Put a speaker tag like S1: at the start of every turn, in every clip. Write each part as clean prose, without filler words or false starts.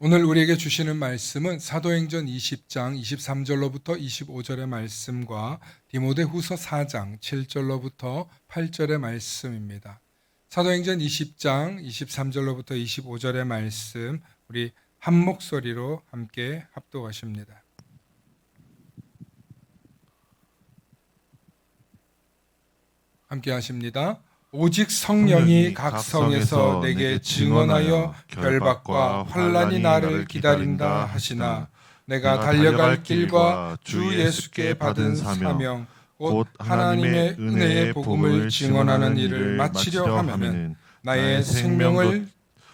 S1: 오늘 우리에게 주시는 말씀은 사도행전 20장 23절로부터 25절의 말씀과 디모데후서 4장 7절로부터 8절의 말씀입니다. 사도행전 20장 23절로부터 25절의 말씀 우리 한 목소리로 함께 합독하십니다. 함께 하십니다. 오직 성령이 각 성에서 내게 증언하여 결박과 환난이 나를 기다린다 하시나 내가 달려갈 길과 주 예수께 받은 사명 곧 하나님의 은혜의 복음을 증언하는 일을 마치려 하면은 나의 생명을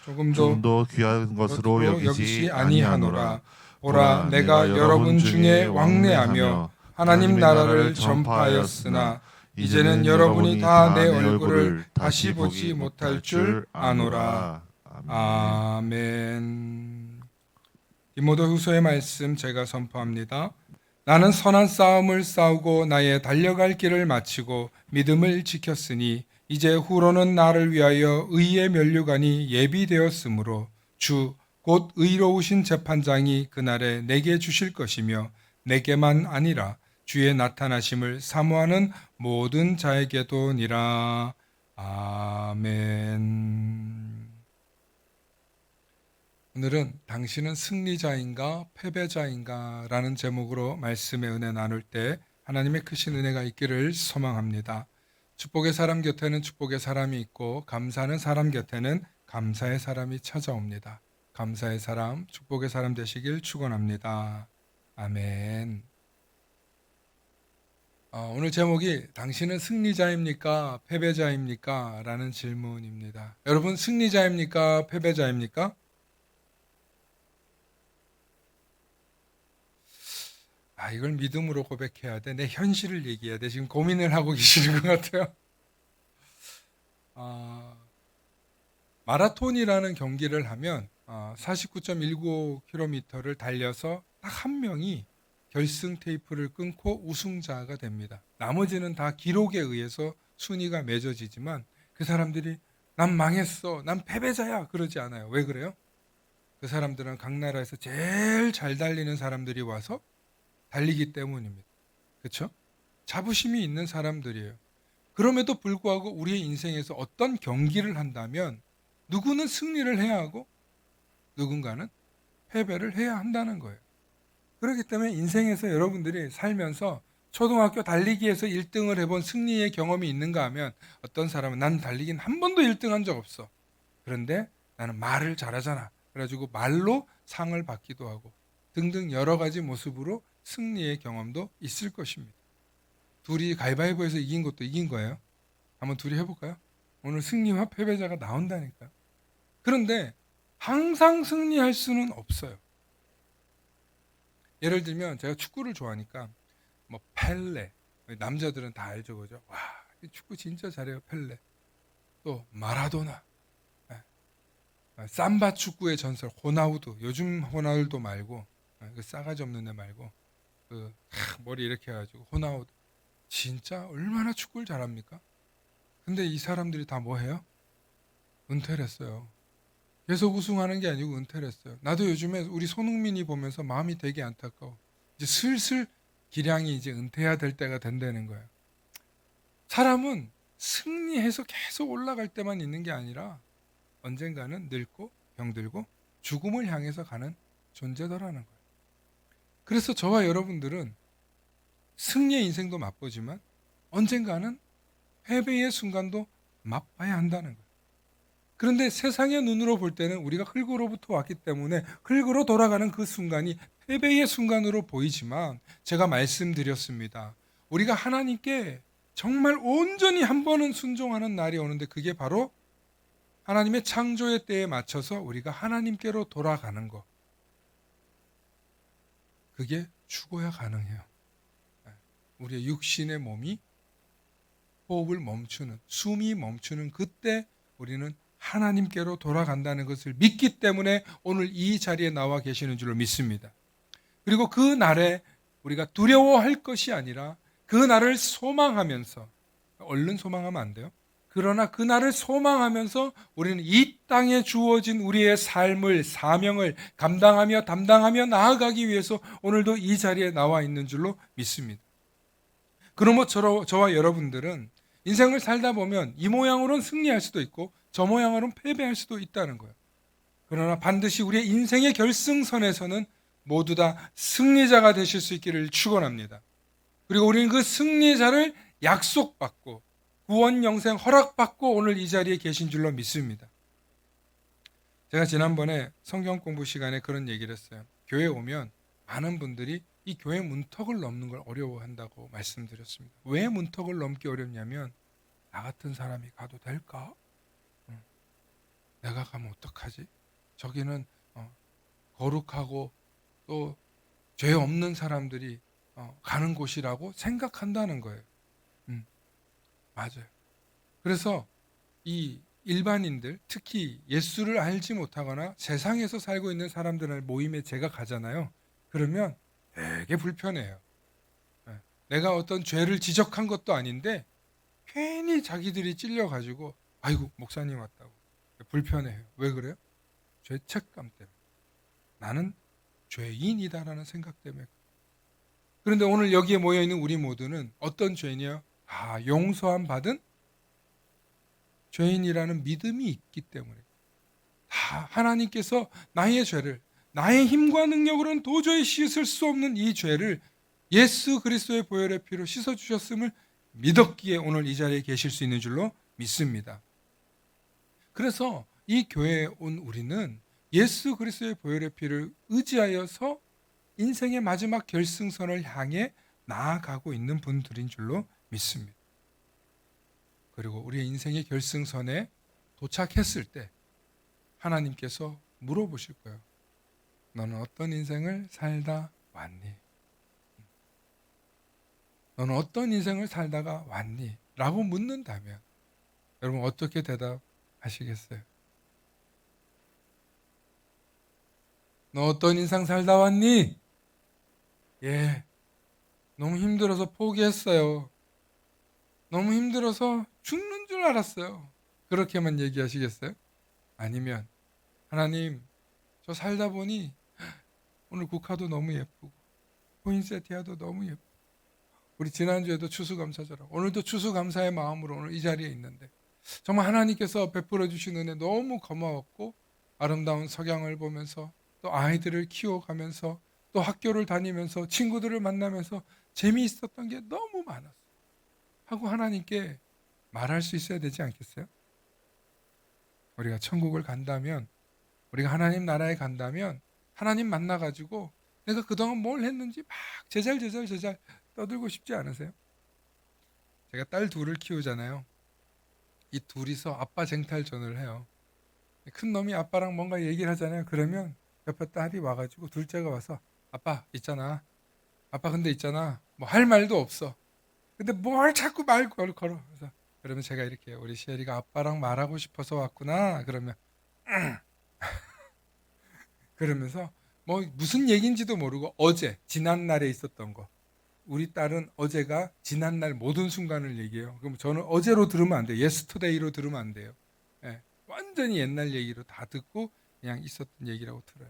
S1: 조금도
S2: 귀한 것으로 여기지 아니하노라.
S1: 보라 내가 여러분 중에 왕래하며 하나님 나라를 전파하였으나 이제는 여러분이 다 내 얼굴을 다시 보지 못할 줄 아노라. 아멘. 디모데후서의 말씀 제가 선포합니다. 나는 선한 싸움을 싸우고 나의 달려갈 길을 마치고 믿음을 지켰으니 이제 후로는 나를 위하여 의의 면류관이 예비되었으므로 주 곧 의로우신 재판장이 그날에 내게 주실 것이며 내게만 아니라 주의 나타나심을 사모하는 모든 자에게도니라. 아멘. 오늘은 당신은 승리자인가 패배자인가 라는 제목으로 말씀의 은혜 나눌 때 하나님의 크신 은혜가 있기를 소망합니다. 축복의 사람 곁에는 축복의 사람이 있고 감사하는 사람 곁에는 감사의 사람이 찾아옵니다. 감사의 사람, 축복의 사람 되시길 축원합니다. 아멘. 오늘 제목이 당신은 승리자입니까? 패배자입니까? 라는 질문입니다. 여러분 승리자입니까? 패배자입니까? 이걸 믿음으로 고백해야 돼. 내 현실을 얘기해야 돼. 지금 고민을 하고 계시는 것 같아요. 마라톤이라는 경기를 하면 49.19km를 달려서 딱 한 명이 결승 테이프를 끊고 우승자가 됩니다. 나머지는 다 기록에 의해서 순위가 맺어지지만 그 사람들이 난 망했어, 난 패배자야 그러지 않아요. 왜 그래요? 그 사람들은 각 나라에서 제일 잘 달리는 사람들이 와서 달리기 때문입니다. 그렇죠? 자부심이 있는 사람들이에요. 그럼에도 불구하고 우리의 인생에서 어떤 경기를 한다면 누구는 승리를 해야 하고 누군가는 패배를 해야 한다는 거예요. 그렇기 때문에 인생에서 여러분들이 살면서 초등학교 달리기에서 1등을 해본 승리의 경험이 있는가 하면 어떤 사람은 난 달리기는 한 번도 1등한 적 없어. 그런데 나는 말을 잘하잖아. 그래가지고 말로 상을 받기도 하고 등등 여러 가지 모습으로 승리의 경험도 있을 것입니다. 둘이 가위바위보에서 이긴 것도 이긴 거예요. 한번 둘이 해볼까요? 오늘 승리와 패배자가 나온다니까요. 그런데 항상 승리할 수는 없어요. 예를 들면 제가 축구를 좋아하니까 뭐 펠레, 남자들은 다 알죠, 그죠? 와, 축구 진짜 잘해요, 펠레. 또 마라도나, 삼바 축구의 전설 호나우두. 요즘 호나우두 말고 그 싸가지 없는 애 말고 그 머리 이렇게 해가지고 호나우두. 진짜 얼마나 축구를 잘합니까? 근데 이 사람들이 다 뭐 해요? 은퇴를 했어요. 계속 우승하는 게 아니고 은퇴를 했어요. 나도 요즘에 우리 손흥민이 보면서 마음이 되게 안타까워. 이제 슬슬 기량이 이제 은퇴해야 될 때가 된다는 거예요. 사람은 승리해서 계속 올라갈 때만 있는 게 아니라 언젠가는 늙고 병들고 죽음을 향해서 가는 존재더라는 거예요. 그래서 저와 여러분들은 승리의 인생도 맛보지만 언젠가는 패배의 순간도 맛봐야 한다는 거예요. 그런데 세상의 눈으로 볼 때는 우리가 흙으로부터 왔기 때문에 흙으로 돌아가는 그 순간이 패배의 순간으로 보이지만 제가 말씀드렸습니다. 우리가 하나님께 정말 온전히 한 번은 순종하는 날이 오는데 그게 바로 하나님의 창조의 때에 맞춰서 우리가 하나님께로 돌아가는 것. 그게 죽어야 가능해요. 우리의 육신의 몸이 호흡을 멈추는, 숨이 멈추는 그때 우리는 하나님께로 돌아간다는 것을 믿기 때문에 오늘 이 자리에 나와 계시는 줄로 믿습니다. 그리고 그 날에 우리가 두려워할 것이 아니라 그 날을 소망하면서, 얼른 소망하면 안 돼요. 그러나 그날을 소망하면서 우리는 이 땅에 주어진 우리의 삶을, 사명을 감당하며 담당하며 나아가기 위해서 오늘도 이 자리에 나와 있는 줄로 믿습니다. 그러므로 저와 여러분들은 인생을 살다 보면 이 모양으로는 승리할 수도 있고 저 모양으로는 패배할 수도 있다는 거예요. 그러나 반드시 우리의 인생의 결승선에서는 모두 다 승리자가 되실 수 있기를 축원합니다. 그리고 우리는 그 승리자를 약속받고 구원 영생 허락받고 오늘 이 자리에 계신 줄로 믿습니다. 제가 지난번에 성경 공부 시간에 그런 얘기를 했어요. 교회에 오면 많은 분들이 이 교회 문턱을 넘는 걸 어려워한다고 말씀드렸습니다. 왜 문턱을 넘기 어렵냐면 나 같은 사람이 가도 될까? 내가 가면 어떡하지? 저기는 거룩하고 또 죄 없는 사람들이 가는 곳이라고 생각한다는 거예요. 맞아요. 그래서 이 일반인들, 특히 예수를 알지 못하거나 세상에서 살고 있는 사람들의 모임에 제가 가잖아요. 그러면 되게 불편해요. 내가 어떤 죄를 지적한 것도 아닌데 괜히 자기들이 찔려가지고 아이고 목사님 왔다고 불편해요. 왜 그래요? 죄책감 때문에. 나는 죄인이다라는 생각 때문에. 그런데 오늘 여기에 모여있는 우리 모두는 어떤 죄인이요? 용서함 받은 죄인이라는 믿음이 있기 때문에 다 하나님께서 나의 죄를 나의 힘과 능력으로는 도저히 씻을 수 없는 이 죄를 예수 그리스도의 보혈의 피로 씻어주셨음을 믿었기에 오늘 이 자리에 계실 수 있는 줄로 믿습니다. 그래서 이 교회에 온 우리는 예수 그리스도의 보혈의 피를 의지하여서 인생의 마지막 결승선을 향해 나아가고 있는 분들인 줄로 믿습니다. 그리고 우리의 인생의 결승선에 도착했을 때 하나님께서 물어보실 거예요. 너는 어떤 인생을 살다 왔니? 너는 어떤 인생을 살다가 왔니? 라고 묻는다면 여러분 어떻게 대답하시겠어요? 너 어떤 인생 살다 왔니? 예, 너무 힘들어서 포기했어요. 너무 힘들어서 죽는 줄 알았어요. 그렇게만 얘기하시겠어요? 아니면 하나님, 저 살다 보니 오늘 국화도 너무 예쁘고 포인세티아도 너무 예쁘고 우리 지난주에도 추수감사절하고 오늘도 추수감사의 마음으로 오늘 이 자리에 있는데 정말 하나님께서 베풀어 주신 은혜 너무 고마웠고 아름다운 석양을 보면서 또 아이들을 키워가면서 또 학교를 다니면서 친구들을 만나면서 재미있었던 게 너무 많았어요. 하고 하나님께 말할 수 있어야 되지 않겠어요? 우리가 천국을 간다면, 우리가 하나님 나라에 간다면 하나님 만나가지고 내가 그동안 뭘 했는지 막 제잘 떠들고 싶지 않으세요? 제가 딸 둘을 키우잖아요. 이 둘이서 아빠 쟁탈전을 해요. 큰 놈이 아빠랑 뭔가 얘기를 하잖아요. 그러면 옆에 딸이 와가지고 둘째가 와서 아빠 있잖아. 아빠 근데 있잖아. 뭐 할 말도 없어. 근데 뭘 자꾸 말 걸어. 그래서 그러면 제가 이렇게 우리 시엘이가 아빠랑 말하고 싶어서 왔구나. 그러면 그러면서 뭐 무슨 얘기인지도 모르고 어제 지난 날에 있었던 거. 우리 딸은 어제가 지난 날 모든 순간을 얘기해요. 그럼 저는 어제로 들으면 안 돼요. 예스터데이로 들으면 안 돼요. 예, 완전히 옛날 얘기로 다 듣고 그냥 있었던 얘기라고 들어요.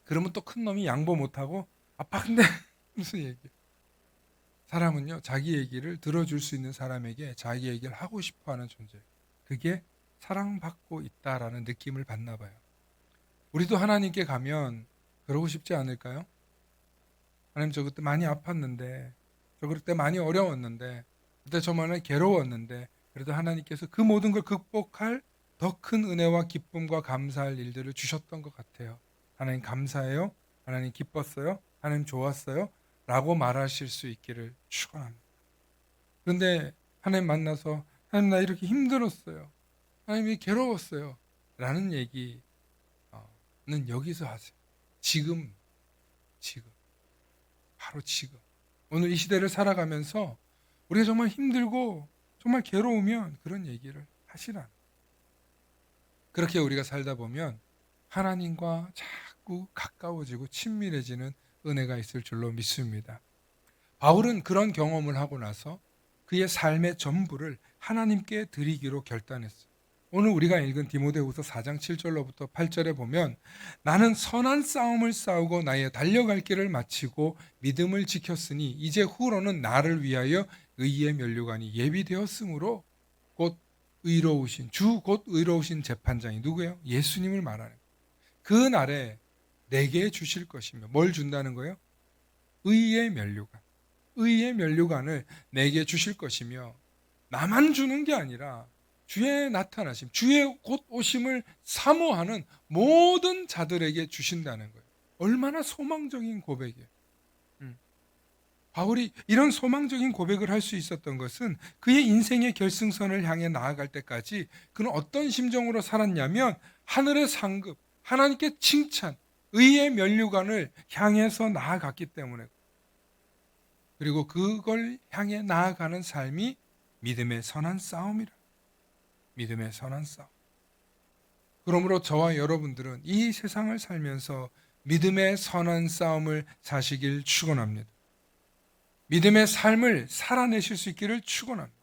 S1: 그러면 또 큰 놈이 양보 못하고 아빠 근데 무슨 얘기? 사람은요 자기 얘기를 들어줄 수 있는 사람에게 자기 얘기를 하고 싶어하는 존재. 그게 사랑받고 있다라는 느낌을 받나 봐요. 우리도 하나님께 가면 그러고 싶지 않을까요? 하나님 저 그때 많이 아팠는데 저 그때 많이 어려웠는데 그때 저 많이 괴로웠는데 그래도 하나님께서 그 모든 걸 극복할 더 큰 은혜와 기쁨과 감사할 일들을 주셨던 것 같아요. 하나님 감사해요. 하나님 기뻤어요. 하나님 좋았어요. 라고 말하실 수 있기를 축원합니다. 그런데 하나님 만나서 하나님 나 이렇게 힘들었어요. 하나님이 괴로웠어요. 라는 얘기는 여기서 하세요. 지금 바로 지금 오늘 이 시대를 살아가면서 우리가 정말 힘들고 정말 괴로우면 그런 얘기를 하시라. 그렇게 우리가 살다 보면 하나님과 자꾸 가까워지고 친밀해지는 은혜가 있을 줄로 믿습니다. 바울은 그런 경험을 하고 나서 그의 삶의 전부를 하나님께 드리기로 결단했어요. 오늘 우리가 읽은 디모데후서 4장 7절로부터 8절에 보면 나는 선한 싸움을 싸우고 나의 달려갈 길을 마치고 믿음을 지켰으니 이제 후로는 나를 위하여 의의 면류관이 예비되었으므로 곧 의로우신 주 곧 의로우신 재판장이 누구예요? 예수님을 말하는 거예요. 그 날에 내게 주실 것이며 뭘 준다는 거예요? 의의 면류관. 의의 면류관을 내게 주실 것이며 나만 주는 게 아니라 주의 나타나심, 주의 곧 오심을 사모하는 모든 자들에게 주신다는 거예요. 얼마나 소망적인 고백이에요. 바울이 이런 소망적인 고백을 할 수 있었던 것은 그의 인생의 결승선을 향해 나아갈 때까지 그는 어떤 심정으로 살았냐면 하늘의 상급, 하나님께 칭찬, 의의 면류관을 향해서 나아갔기 때문에 그리고 그걸 향해 나아가는 삶이 믿음의 선한 싸움이라. 믿음의 선한 싸움. 그러므로 저와 여러분들은 이 세상을 살면서 믿음의 선한 싸움을 사시길 축원합니다. 믿음의 삶을 살아내실 수 있기를 축원합니다.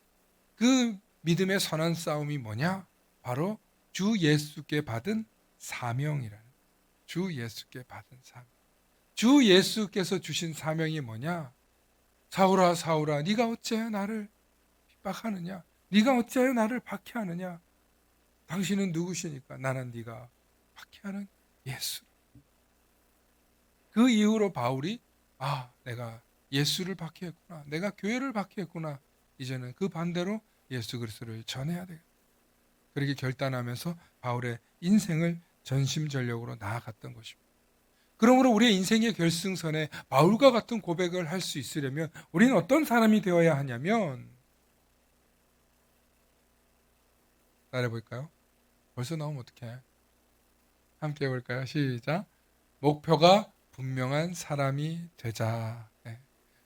S1: 그 믿음의 선한 싸움이 뭐냐? 바로 주 예수께 받은 사명이라는. 주 예수께 받은 사명. 주 예수께서 주신 사명이 뭐냐? 사울아 사울아 네가 어찌하여 나를 핍박하느냐? 네가 어찌하여 나를 박해하느냐? 당신은 누구시니까? 나는 네가 박해하는 예수. 그 이후로 바울이 내가 예수를 박해했구나. 내가 교회를 박해했구나. 이제는 그 반대로 예수 그리스도를 전해야 되겠다. 그렇게 결단하면서 바울의 인생을 전심전력으로 나아갔던 것입니다. 그러므로 우리의 인생의 결승선에 바울과 같은 고백을 할 수 있으려면 우리는 어떤 사람이 되어야 하냐면 따라해볼까요? 벌써 나오면 어떡해? 함께 해볼까요? 시작. 목표가 분명한 사람이 되자. 네.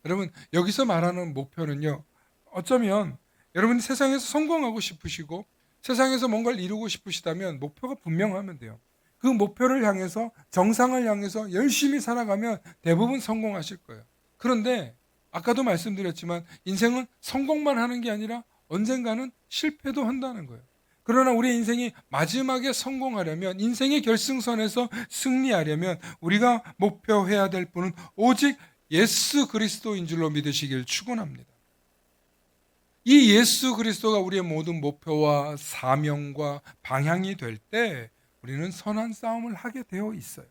S1: 여러분 여기서 말하는 목표는요, 어쩌면 여러분이 세상에서 성공하고 싶으시고 세상에서 뭔가를 이루고 싶으시다면 목표가 분명하면 돼요. 그 목표를 향해서 정상을 향해서 열심히 살아가면 대부분 성공하실 거예요. 그런데 아까도 말씀드렸지만 인생은 성공만 하는 게 아니라 언젠가는 실패도 한다는 거예요. 그러나 우리의 인생이 마지막에 성공하려면, 인생의 결승선에서 승리하려면 우리가 목표해야 될 분은 오직 예수 그리스도인 줄로 믿으시길 축원합니다. 이 예수 그리스도가 우리의 모든 목표와 사명과 방향이 될 때 우리는 선한 싸움을 하게 되어 있어요.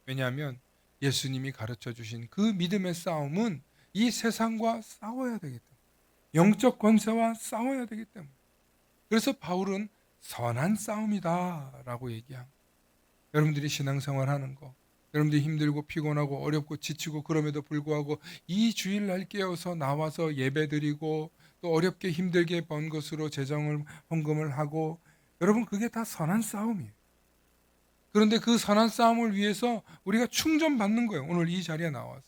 S1: 왜냐하면 예수님이 가르쳐 주신 그 믿음의 싸움은 이 세상과 싸워야 되기 때문에, 영적 권세와 싸워야 되기 때문에. 그래서 바울은 선한 싸움이다 라고 얘기합니다. 여러분들이 신앙생활 하는 거, 여러분들이 힘들고 피곤하고 어렵고 지치고 그럼에도 불구하고 이 주일날 깨어서 나와서 예배드리고 또 어렵게 힘들게 번 것으로 재정을 헌금을 하고, 여러분 그게 다 선한 싸움이에요. 그런데 그 선한 싸움을 위해서 우리가 충전받는 거예요. 오늘 이 자리에 나와서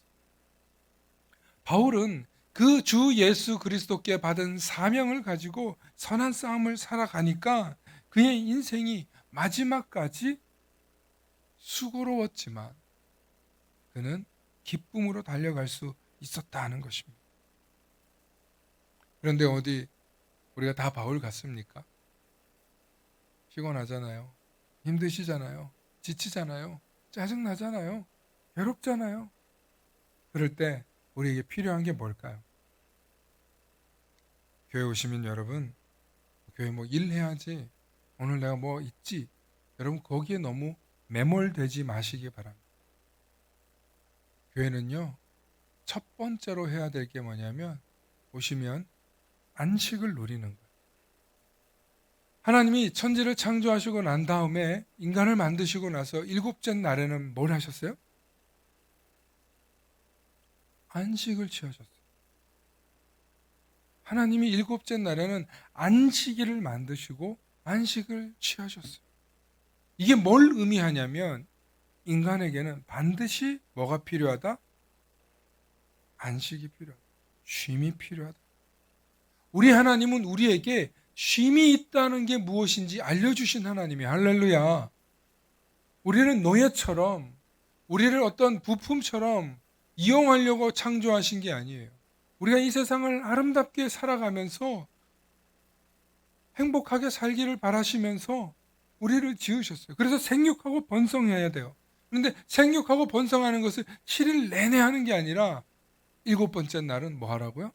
S1: 바울은 그 주 예수 그리스도께 받은 사명을 가지고 선한 싸움을 살아가니까 그의 인생이 마지막까지 수고로웠지만 그는 기쁨으로 달려갈 수 있었다는 것입니다. 그런데 어디 우리가 다 바울 같습니까? 피곤하잖아요. 힘드시잖아요. 지치잖아요. 짜증나잖아요. 괴롭잖아요. 그럴 때 우리에게 필요한 게 뭘까요? 교회 오시면 여러분, 교회 뭐 일해야지, 오늘 내가 뭐 있지, 여러분 거기에 너무 매몰되지 마시기 바랍니다. 교회는요, 첫 번째로 해야 될 게 뭐냐면 오시면 안식을 누리는 거예요. 하나님이 천지를 창조하시고 난 다음에 인간을 만드시고 나서 일곱째 날에는 뭘 하셨어요? 안식을 취하셨어요. 하나님이 일곱째 날에는 안식일을 만드시고 안식을 취하셨어요. 이게 뭘 의미하냐면 인간에게는 반드시 뭐가 필요하다? 안식이 필요하다. 쉼이 필요하다. 우리 하나님은 우리에게 쉼이 있다는 게 무엇인지 알려주신 하나님이에요. 할렐루야. 우리는 노예처럼, 우리를 어떤 부품처럼 이용하려고 창조하신 게 아니에요. 우리가 이 세상을 아름답게 살아가면서 행복하게 살기를 바라시면서 우리를 지으셨어요. 그래서 생육하고 번성해야 돼요. 그런데 생육하고 번성하는 것을 7일 내내 하는 게 아니라 7번째 날은 뭐 하라고요?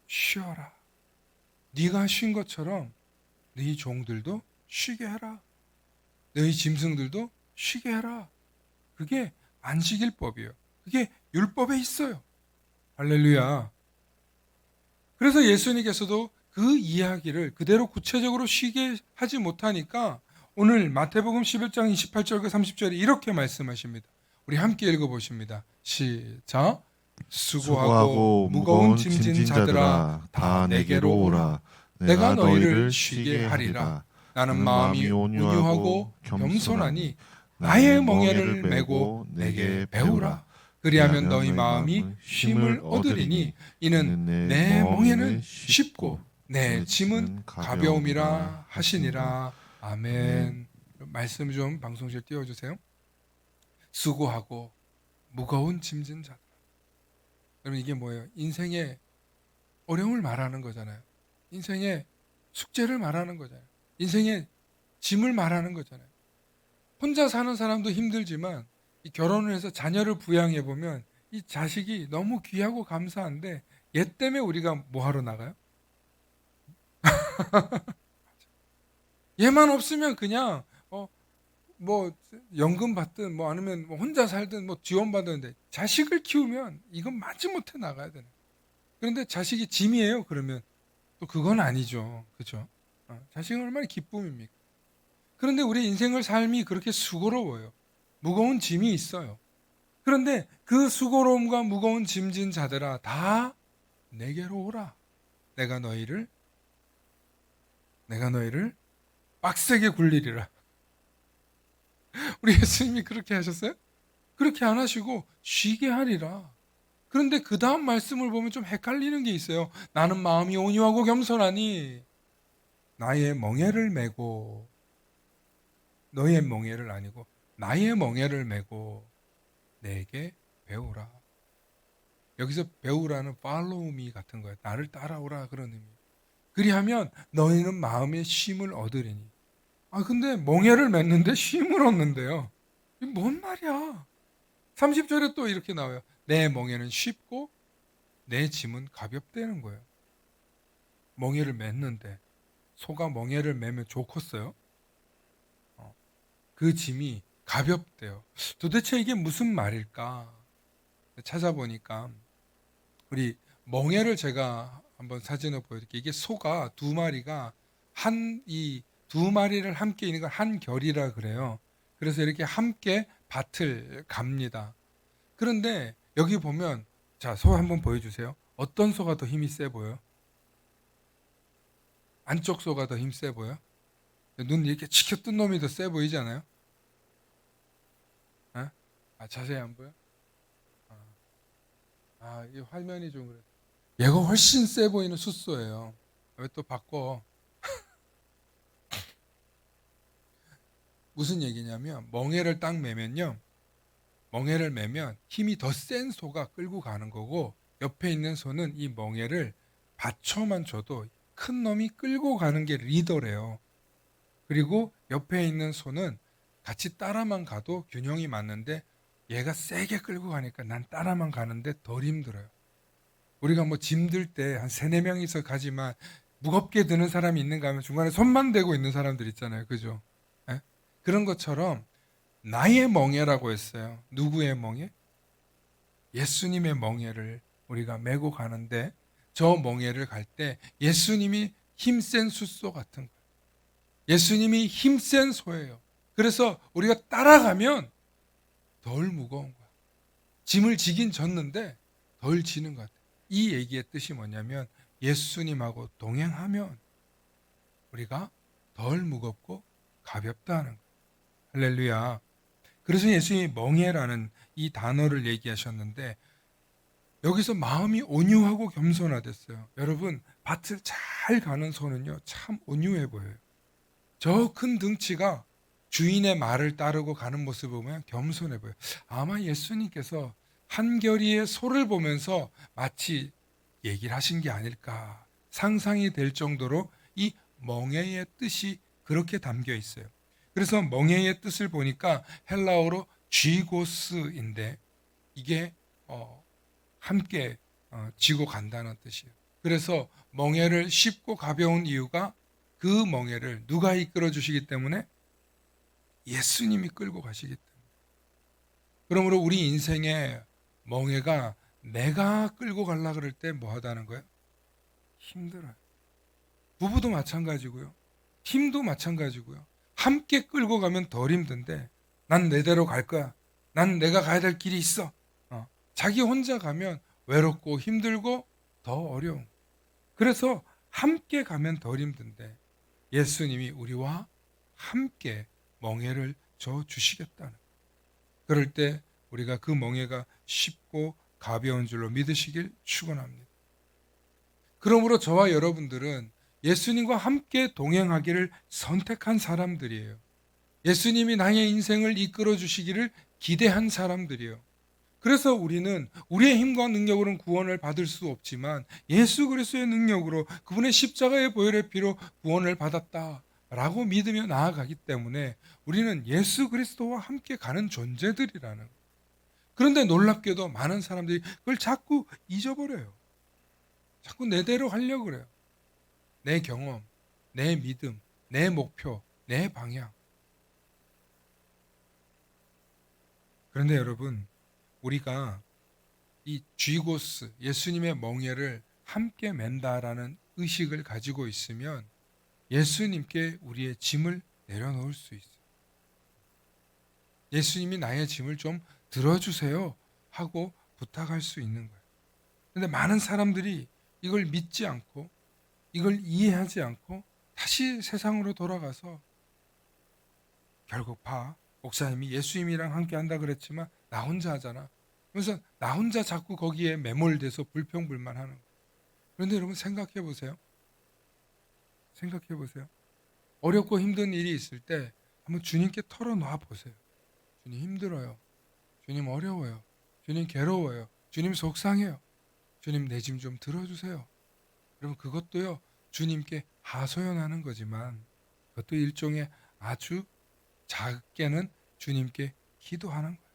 S1: 쉬어라. 네가 쉰 것처럼 네 종들도 쉬게 해라. 너희 짐승들도 쉬게 해라. 그게 안식일법이에요. 그게 율법에 있어요. 할렐루야. 그래서 예수님께서도 그 이야기를 그대로 구체적으로 쉬게 하지 못하니까 오늘 마태복음 11장 28절과 30절에 이렇게 말씀하십니다. 우리 함께 읽어보십니다. 시작. 수고하고 무거운 짐진 자들아 다 내게로 오라. 내가 너희를 쉬게 하리라. 나는 마음이 온유하고 겸손하니 나의 멍에를 메고 내게 배우라. 그리하면 너희 마음이 쉼을 얻으리니 이는 내 멍에는 쉽고 내 짐은 가벼움이라 하시니라. 아멘. 말씀 좀 방송실 띄워주세요. 수고하고 무거운 짐진 자들. 여러분 이게 뭐예요? 인생의 어려움을 말하는 거잖아요. 인생의 숙제를 말하는 거잖아요. 인생의 짐을 말하는 거잖아요. 혼자 사는 사람도 힘들지만 이 결혼을 해서 자녀를 부양해 보면 이 자식이 너무 귀하고 감사한데 얘 때문에 우리가 뭐 하러 나가요? 얘만 없으면 그냥 뭐 연금 받든 뭐 아니면 뭐 혼자 살든 뭐 지원 받는데 자식을 키우면 이건 마지못해 나가야 되는. 그런데 자식이 짐이에요. 그러면 또 그건 아니죠. 그렇죠? 자식은 얼마나 기쁨입니까? 그런데 우리 인생의 삶이 그렇게 수고로워요. 무거운 짐이 있어요. 그런데 그 수고로움과 무거운 짐진 자들아 다 내게로 오라. 내가 너희를 빡세게 굴리리라. 우리 예수님이 그렇게 하셨어요? 그렇게 안 하시고 쉬게 하리라. 그런데 그 다음 말씀을 보면 좀 헷갈리는 게 있어요. 나는 마음이 온유하고 겸손하니 나의 멍에를 메고, 너의 멍에를 아니고 나의 멍에를 메고 내게 배우라. 여기서 배우라는 follow me 같은 거예요. 나를 따라오라 그런 의미. 그리하면 너희는 마음의 쉼을 얻으리니. 근데 멍에를 맸는데 쉼을 얻는데요. 이게 뭔 말이야? 30절에 또 이렇게 나와요. 내 멍에는 쉽고 내 짐은 가볍다는 거예요. 멍에를 맸는데 소가 멍에를 매면 좋겠어요? 그 짐이 가볍대요. 도대체 이게 무슨 말일까? 찾아보니까 우리 멍에를 제가 한번 사진을 보여드릴게요. 이게 소가 두 마리가 이 두 마리를 함께 있는 걸 한결이라 그래요. 그래서 이렇게 함께 밭을 갑니다. 그런데 여기 보면 자, 소 한번 보여주세요. 어떤 소가 더 힘이 세 보여요? 안쪽 소가 더 힘 세 보여요? 눈 이렇게 치켜 뜬 놈이 더 세 보이지 않아요? 자세히 안 보여? 이 화면이 좀 그래. 얘가 훨씬 세 보이는 숫소예요. 왜 또 바꿔? 무슨 얘기냐면 멍에를 딱 매면요. 멍에를 매면 힘이 더 센 소가 끌고 가는 거고 옆에 있는 소는 이 멍에를 받쳐만 줘도 큰 놈이 끌고 가는 게 리더래요. 그리고 옆에 있는 소는 같이 따라만 가도 균형이 맞는데 얘가 세게 끌고 가니까 난 따라만 가는데 덜 힘들어요. 우리가 뭐 짐 들 때 한 3, 4명이서 가지만 무겁게 드는 사람이 있는가 하면 중간에 손만 대고 있는 사람들 있잖아요. 그죠? 예? 그런 것처럼 나의 멍에라고 했어요. 누구의 멍에? 예수님의 멍에를 우리가 메고 가는데 저 멍에를 갈 때 예수님이 힘센 숫소 같은 거예요. 예수님이 힘센 소예요. 그래서 우리가 따라가면 덜 무거운 거야. 짐을 지긴 졌는데 덜 지는 것 같아요. 이 얘기의 뜻이 뭐냐면 예수님하고 동행하면 우리가 덜 무겁고 가볍다는 거예요. 할렐루야. 그래서 예수님이 멍에라는 이 단어를 얘기하셨는데 여기서 마음이 온유하고 겸손하댔어요. 여러분 밭을 잘 가는 소는요 참 온유해 보여요. 저 큰 등치가 주인의 말을 따르고 가는 모습을 보면 겸손해 보여요. 아마 예수님께서 한겨리의 소를 보면서 마치 얘기를 하신 게 아닐까 상상이 될 정도로 이 멍에의 뜻이 그렇게 담겨 있어요. 그래서 멍에의 뜻을 보니까 헬라어로 쥐고스인데 이게 함께 지고 간다는 뜻이에요. 그래서 멍에를 쉽고 가벼운 이유가 그 멍에를 누가 이끌어 주시기 때문에? 예수님이 끌고 가시기 때문에. 그러므로 우리 인생의 멍에가 내가 끌고 가려고 그럴 때 뭐 하다는 거예요? 힘들어요. 부부도 마찬가지고요. 팀도 마찬가지고요. 함께 끌고 가면 덜 힘든데 난 내대로 갈 거야. 난 내가 가야 될 길이 있어. 자기 혼자 가면 외롭고 힘들고 더 어려운. 그래서 함께 가면 덜 힘든데 예수님이 우리와 함께 멍에를 져 주시겠다는. 그럴 때 우리가 그 멍에가 쉽고 가벼운 줄로 믿으시길 축원합니다. 그러므로 저와 여러분들은 예수님과 함께 동행하기를 선택한 사람들이에요. 예수님이 나의 인생을 이끌어 주시기를 기대한 사람들이에요. 그래서 우리는 우리의 힘과 능력으로는 구원을 받을 수 없지만 예수 그리스도의 능력으로 그분의 십자가의 보혈의 피로 구원을 받았다라고 믿으며 나아가기 때문에 우리는 예수 그리스도와 함께 가는 존재들이라는 거예요. 그런데 놀랍게도 많은 사람들이 그걸 자꾸 잊어버려요. 자꾸 내대로 하려고 그래요. 내 경험, 내 믿음, 내 목표, 내 방향. 그런데 여러분, 우리가 이 쥐고스, 예수님의 멍에를 함께 맨다라는 의식을 가지고 있으면 예수님께 우리의 짐을 내려놓을 수 있어요. 예수님이 나의 짐을 좀 들어주세요 하고 부탁할 수 있는 거예요. 그런데 많은 사람들이 이걸 믿지 않고 이걸 이해하지 않고 다시 세상으로 돌아가서 결국 목사님이 예수님이랑 함께 한다 그랬지만 나 혼자 하잖아. 그래서 나 혼자 자꾸 거기에 매몰돼서 불평불만하는 거예요. 그런데 여러분 생각해 보세요. 생각해 보세요. 어렵고 힘든 일이 있을 때 한번 주님께 털어놔 보세요. 주님 힘들어요. 주님 어려워요. 주님 괴로워요. 주님 속상해요. 주님 내 짐 좀 들어주세요. 여러분 그것도요 주님께 하소연하는 거지만 그것도 일종의 아주 작게는 주님께 기도하는 거예요.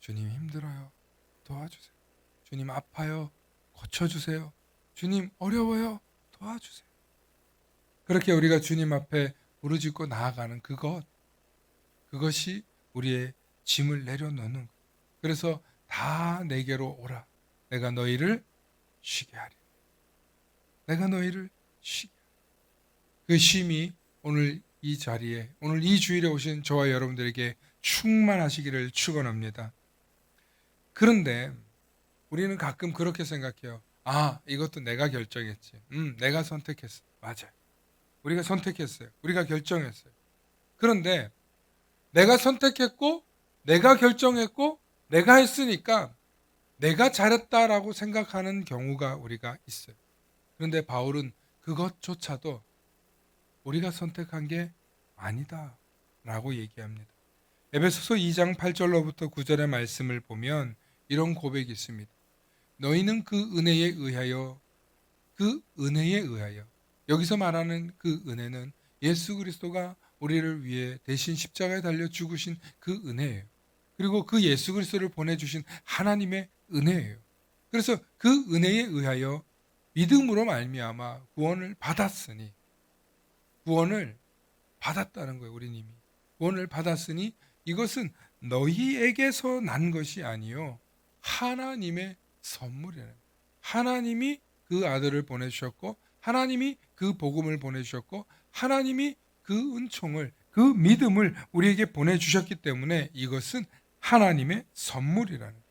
S1: 주님 힘들어요. 도와주세요. 주님 아파요. 고쳐주세요. 주님 어려워요. 도와주세요. 그렇게 우리가 주님 앞에 부르짖고 나아가는 그것이 우리의 짐을 내려놓는 거예요. 그래서 다 내게로 오라. 내가 너희를 쉬게 하리. 내가 너희를 쉬게 하리. 그 쉼이 오늘 이 자리에, 오늘 이 주일에 오신 저와 여러분들에게 충만하시기를 축원합니다. 그런데 우리는 가끔 그렇게 생각해요. 이것도 내가 결정했지. 내가 선택했어. 맞아요. 우리가 선택했어요. 우리가 결정했어요. 그런데 내가 선택했고 내가 결정했고 내가 했으니까 내가 잘했다라고 생각하는 경우가 우리가 있어요. 그런데 바울은 그것조차도 우리가 선택한 게 아니다 라고 얘기합니다. 에베소서 2장 8절로부터 9절의 말씀을 보면 이런 고백이 있습니다. 너희는 그 은혜에 의하여 여기서 말하는 그 은혜는 예수 그리스도가 우리를 위해 대신 십자가에 달려 죽으신 그 은혜예요. 그리고 그 예수 그리스도를 보내주신 하나님의 은혜예요. 그래서 그 은혜에 의하여 믿음으로 말미암아 구원을 받았으니 구원을 받았다는 거예요. 우리 님이 구원을 받았으니 이것은 너희에게서 난 것이 아니요 하나님의 선물이에요. 하나님이 그 아들을 보내주셨고 하나님이 그 복음을 보내주셨고 하나님이 그 은총을 그 믿음을 우리에게 보내주셨기 때문에 이것은 하나님의 선물이라는 거예요.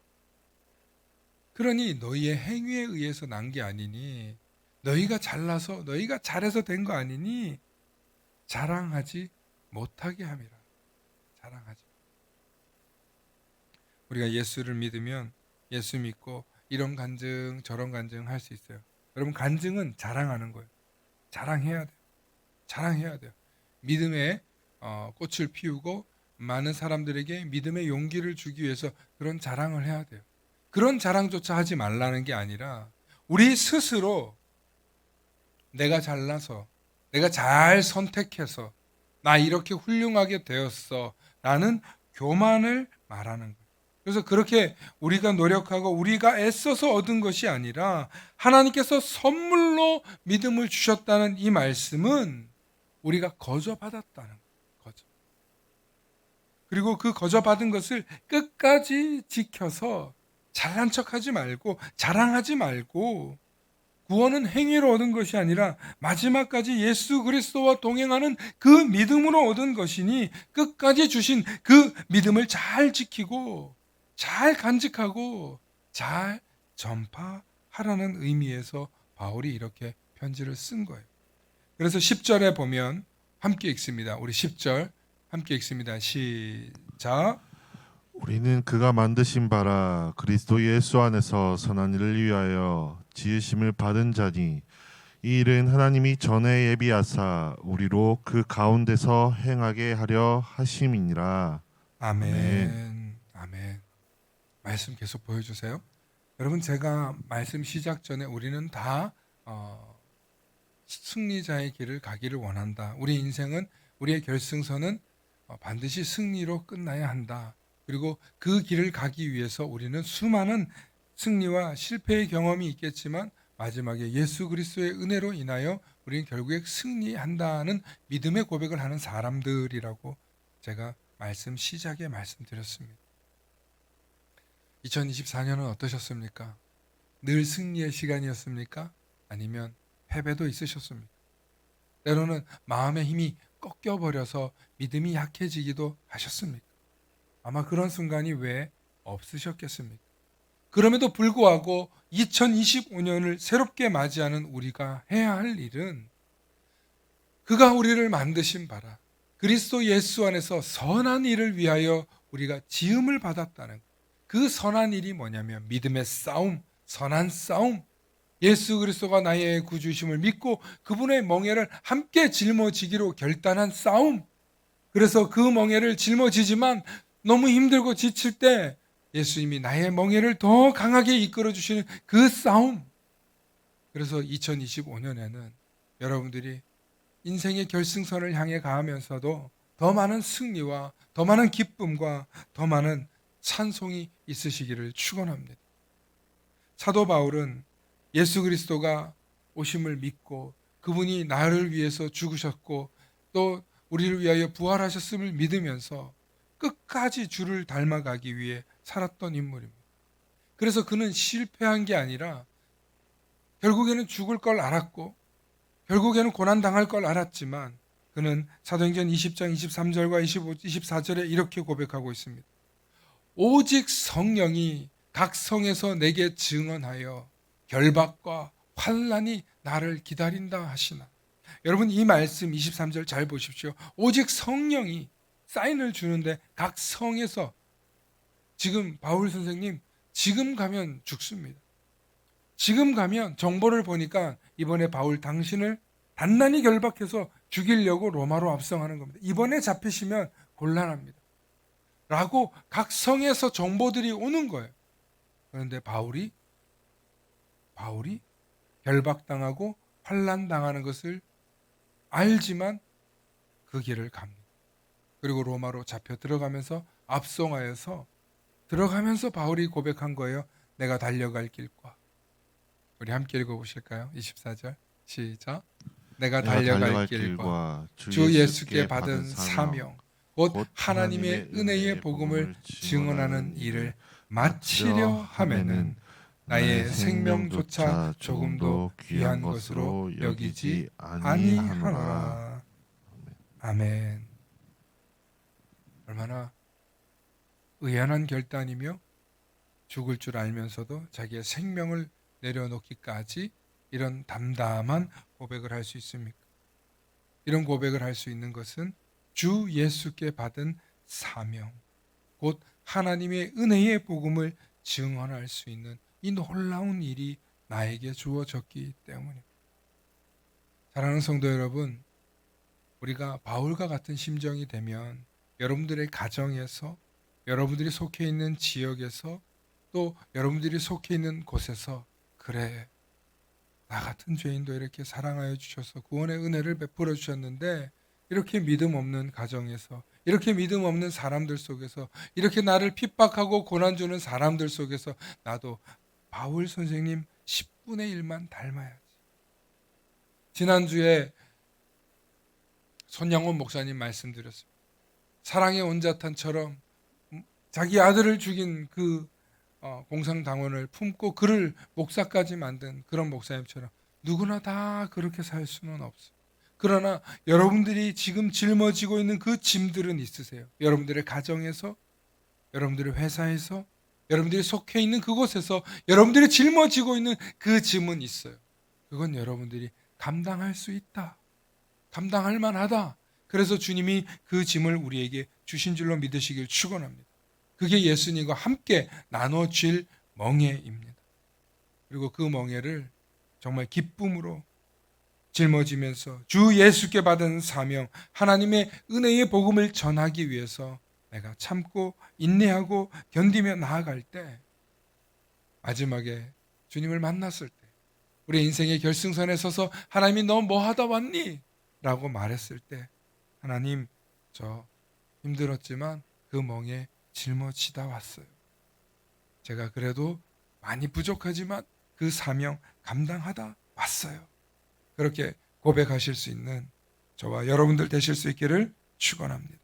S1: 그러니 너희의 행위에 의해서 난 게 아니니 너희가 잘나서 너희가 잘해서 된 거 아니니 자랑하지 못하게 함이라. 자랑하지. 우리가 예수를 믿으면 예수 믿고 이런 간증 저런 간증 할 수 있어요. 여러분 간증은 자랑하는 거예요. 자랑해야 돼요. 자랑해야 돼요. 믿음의 꽃을 피우고 많은 사람들에게 믿음의 용기를 주기 위해서 그런 자랑을 해야 돼요. 그런 자랑조차 하지 말라는 게 아니라 우리 스스로 내가 잘나서, 내가 잘 선택해서 나 이렇게 훌륭하게 되었어 라는 교만을 말하는 거예요. 그래서 그렇게 우리가 노력하고 우리가 애써서 얻은 것이 아니라 하나님께서 선물로 믿음을 주셨다는 이 말씀은 우리가 거저받았다는 거죠. 그리고 그 거저받은 것을 끝까지 지켜서 잘난 척하지 말고 자랑하지 말고, 구원은 행위로 얻은 것이 아니라 마지막까지 예수 그리스도와 동행하는 그 믿음으로 얻은 것이니 끝까지 주신 그 믿음을 잘 지키고 잘 간직하고 잘 전파하라는 의미에서 바울이 이렇게 편지를 쓴 거예요. 그래서 10절에 보면 함께 읽습니다. 우리 10절 함께 읽습니다. 시작.
S2: 우리는 그가 만드신 바라 그리스도 예수 안에서 선한 일을 위하여 지으심을 받은 자니 이 일은 하나님이 전에 예비하사 우리로 그 가운데서 행하게 하려 하심이니라.
S1: 아멘. 아멘. 말씀 계속 보여주세요. 여러분, 제가 말씀 시작 전에 우리는 다 승리자의 길을 가기를 원한다. 우리 인생은, 우리의 결승선은 반드시 승리로 끝나야 한다. 그리고 그 길을 가기 위해서 우리는 수많은 승리와 실패의 경험이 있겠지만 마지막에 예수 그리스도의 은혜로 인하여 우리는 결국에 승리한다는 믿음의 고백을 하는 사람들이라고 제가 말씀 시작에 말씀드렸습니다. 2024년은 어떠셨습니까? 늘 승리의 시간이었습니까? 아니면 패배도 있으셨습니까? 때로는 마음의 힘이 꺾여버려서 믿음이 약해지기도 하셨습니까? 아마 그런 순간이 왜 없으셨겠습니까? 그럼에도 불구하고 2025년을 새롭게 맞이하는 우리가 해야 할 일은 그가 우리를 만드신 바라 그리스도 예수 안에서 선한 일을 위하여 우리가 지음을 받았다는 그 선한 일이 뭐냐면 믿음의 싸움, 선한 싸움, 예수 그리스도가 나의 구주심을 믿고 그분의 멍에를 함께 짊어지기로 결단한 싸움. 그래서 그 멍에를 짊어지지만 너무 힘들고 지칠 때 예수님이 나의 멍에를 더 강하게 이끌어 주시는 그 싸움. 그래서 2025년에는 여러분들이 인생의 결승선을 향해 가면서도 더 많은 승리와 더 많은 기쁨과 더 많은 찬송이 있으시기를 축원합니다. 사도 바울은 예수 그리스도가 오심을 믿고 그분이 나를 위해서 죽으셨고 또 우리를 위하여 부활하셨음을 믿으면서 끝까지 주를 닮아가기 위해 살았던 인물입니다. 그래서 그는 실패한 게 아니라 결국에는 죽을 걸 알았고 결국에는 고난당할 걸 알았지만 그는 사도행전 20장 23절과 24절에 이렇게 고백하고 있습니다. 오직 성령이 각 성에서 내게 증언하여 결박과 환난이 나를 기다린다 하시나. 여러분, 이 말씀 23절 잘 보십시오. 오직 성령이 사인을 주는데 각 성에서, 지금 바울 선생님 지금 가면 죽습니다. 지금 가면 정보를 보니까 이번에 바울 당신을 단단히 결박해서 죽이려고 로마로 압송하는 겁니다. 이번에 잡히시면 곤란합니다. 라고 각 성에서 정보들이 오는 거예요. 그런데 바울이 결박당하고 환난당하는 것을 알지만 그 길을 갑니다. 그리고 로마로 잡혀 들어가면서 압송하여서 들어가면서 바울이 고백한 거예요. 내가 달려갈 길과. 우리 함께 읽어보실까요? 24절 시작. 내가 달려갈 길과 주 예수께 받은 사명 곧 하나님의 은혜의 복음을 증언하는 일을 마치려 하면은 나의 생명조차 조금도 귀한 것으로 여기지 아니하노라. 아멘. 얼마나 의연한 결단이며 죽을 줄 알면서도 자기의 생명을 내려놓기까지 이런 담담한 고백을 할 수 있습니까? 이런 고백을 할 수 있는 것은 주 예수께 받은 사명, 곧 하나님의 은혜의 복음을 증언할 수 있는 이 놀라운 일이 나에게 주어졌기 때문입니다. 사랑하는 성도 여러분, 우리가 바울과 같은 심정이 되면 여러분들의 가정에서, 여러분들이 속해 있는 지역에서, 또 여러분들이 속해 있는 곳에서 그래, 나 같은 죄인도 이렇게 사랑하여 주셔서 구원의 은혜를 베풀어 주셨는데, 이렇게 믿음 없는 가정에서, 이렇게 믿음 없는 사람들 속에서, 이렇게 나를 핍박하고 고난 주는 사람들 속에서 나도 바울 선생님 10분의 1만 닮아야지. 지난주에 손양원 목사님 말씀드렸습니다. 사랑의 온자탄처럼 자기 아들을 죽인 그 공상당원을 품고 그를 목사까지 만든 그런 목사님처럼 누구나 다 그렇게 살 수는 없어요. 그러나 여러분들이 지금 짊어지고 있는 그 짐들은 있으세요. 여러분들의 가정에서, 여러분들의 회사에서, 여러분들이 속해 있는 그곳에서 여러분들이 짊어지고 있는 그 짐은 있어요. 그건 여러분들이 감당할 수 있다. 감당할 만하다. 그래서 주님이 그 짐을 우리에게 주신 줄로 믿으시길 축원합니다. 그게 예수님과 함께 나눠질 멍에입니다. 그리고 그 멍에를 정말 기쁨으로 짊어지면서 주 예수께 받은 사명, 하나님의 은혜의 복음을 전하기 위해서 내가 참고 인내하고 견디며 나아갈 때, 마지막에 주님을 만났을 때, 우리 인생의 결승선에 서서 하나님이 너 뭐 하다 왔니? 라고 말했을 때, 하나님, 저 힘들었지만 그 멍에 짊어지다 왔어요. 제가 그래도 많이 부족하지만 그 사명 감당하다 왔어요. 그렇게 고백하실 수 있는 저와 여러분들 되실 수 있기를 축원합니다.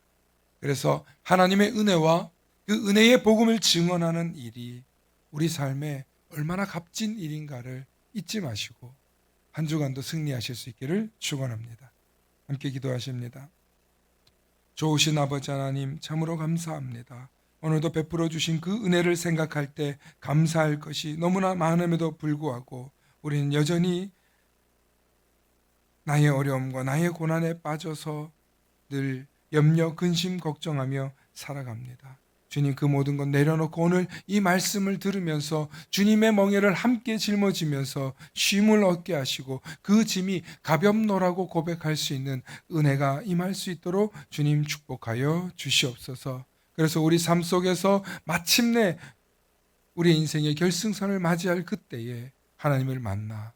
S1: 그래서 하나님의 은혜와 그 은혜의 복음을 증언하는 일이 우리 삶에 얼마나 값진 일인가를 잊지 마시고 한 주간도 승리하실 수 있기를 축원합니다. 함께 기도하십니다. 좋으신 아버지 하나님, 참으로 감사합니다. 오늘도 베풀어 주신 그 은혜를 생각할 때 감사할 것이 너무나 많음에도 불구하고 우리는 여전히 나의 어려움과 나의 고난에 빠져서 늘 염려, 근심, 걱정하며 살아갑니다. 주님, 그 모든 것 내려놓고 오늘 이 말씀을 들으면서 주님의 멍에를 함께 짊어지면서 쉼을 얻게 하시고 그 짐이 가볍노라고 고백할 수 있는 은혜가 임할 수 있도록 주님 축복하여 주시옵소서. 그래서 우리 삶 속에서 마침내 우리 인생의 결승선을 맞이할 그때에 하나님을 만나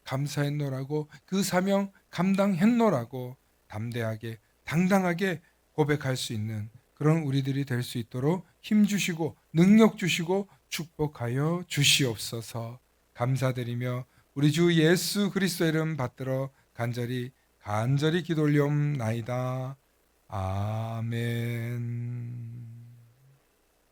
S1: 감사했노라고, 그 사명 감당했노라고 담대하게 당당하게 고백할 수 있는 그런 우리들이 될 수 있도록 힘 주시고 능력 주시고 축복하여 주시옵소서. 감사드리며 우리 주 예수 그리스도의 이름 받들어 간절히 기도 올리옵나이다. 아멘.